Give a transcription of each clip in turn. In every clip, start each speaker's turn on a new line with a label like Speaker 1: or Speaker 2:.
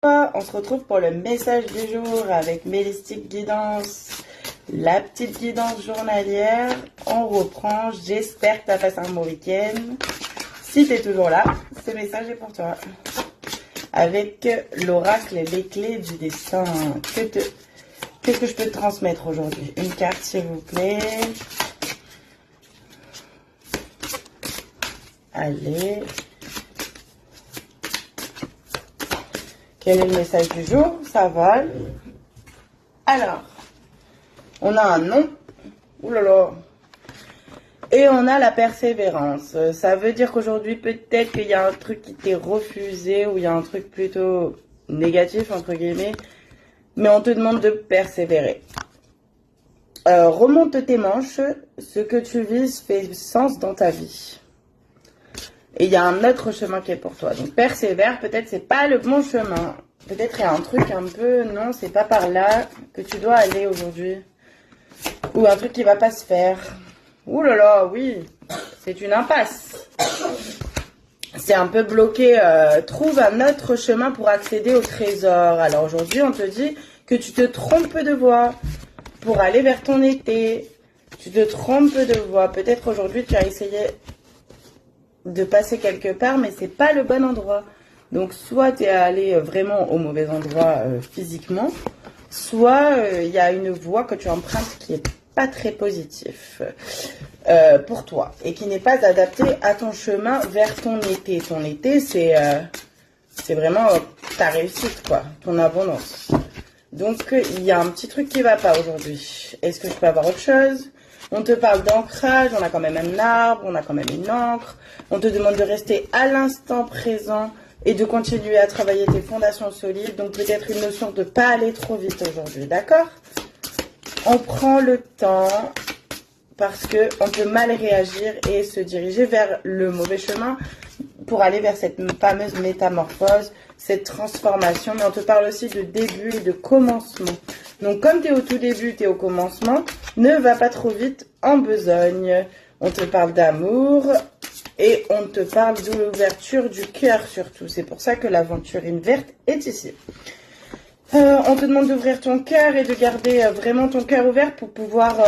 Speaker 1: On se retrouve pour le message du jour avec Mélistique Guidance, la petite guidance journalière. On reprend, j'espère que tu as passé un bon week-end. Si tu es toujours là, ce message est pour toi. Avec l'oracle et les clés du destin. Qu'est-ce que je peux te transmettre aujourd'hui? Une carte s'il vous plaît. Allez. Quel est le message du jour? Ça vole. Alors, on a un nom. Ouh là là. Et on a la persévérance. Ça veut dire qu'aujourd'hui, peut-être qu'il y a un truc qui t'est refusé ou il y a un truc plutôt négatif, entre guillemets. Mais on te demande de persévérer. Remonte tes manches. Ce que tu vises fait sens dans ta vie. Et il y a un autre chemin qui est pour toi. Donc persévère, peut-être c'est pas le bon chemin. Peut-être il y a un truc un peu, non, c'est pas par là que tu dois aller aujourd'hui. Ou un truc qui va pas se faire. Ouh là là, oui, c'est une impasse. C'est un peu bloqué. Trouve un autre chemin pour accéder au trésor. Alors aujourd'hui, on te dit que tu te trompes de voie pour aller vers ton été. Tu te trompes de voie. Peut-être aujourd'hui, tu as essayé de passer quelque part, mais c'est pas le bon endroit. Donc, soit tu es allé vraiment au mauvais endroit physiquement, soit il y a une voie que tu empruntes qui est pas très positif pour toi et qui n'est pas adaptée à ton chemin vers ton été. Ton été, c'est vraiment ta réussite, quoi, ton abondance. Donc, il y a un petit truc qui va pas aujourd'hui. Est-ce que je peux avoir autre chose? On te parle d'ancrage, on a quand même un arbre, on a quand même une encre. On te demande de rester à l'instant présent et de continuer à travailler tes fondations solides. Donc peut-être une notion de ne pas aller trop vite aujourd'hui, d'accord? On prend le temps parce qu'on peut mal réagir et se diriger vers le mauvais chemin pour aller vers cette fameuse métamorphose, cette transformation. Mais on te parle aussi de début et de commencement. Donc comme tu es au tout début, tu es au commencement, ne va pas trop vite en besogne. On te parle d'amour et on te parle de l'ouverture du cœur surtout. C'est pour ça que l'aventurine verte est ici. On te demande d'ouvrir ton cœur et de garder vraiment ton cœur ouvert pour pouvoir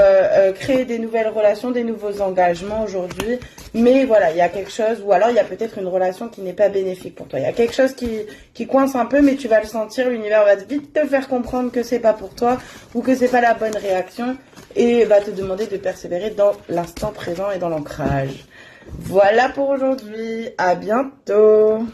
Speaker 1: créer des nouvelles relations, des nouveaux engagements aujourd'hui. Mais voilà, il y a quelque chose, ou alors il y a peut-être une relation qui n'est pas bénéfique pour toi. Il y a quelque chose qui coince un peu, mais tu vas le sentir. L'univers va vite te faire comprendre que c'est pas pour toi ou que c'est pas la bonne réaction et va te demander de persévérer dans l'instant présent et dans l'ancrage. Voilà pour aujourd'hui. À bientôt.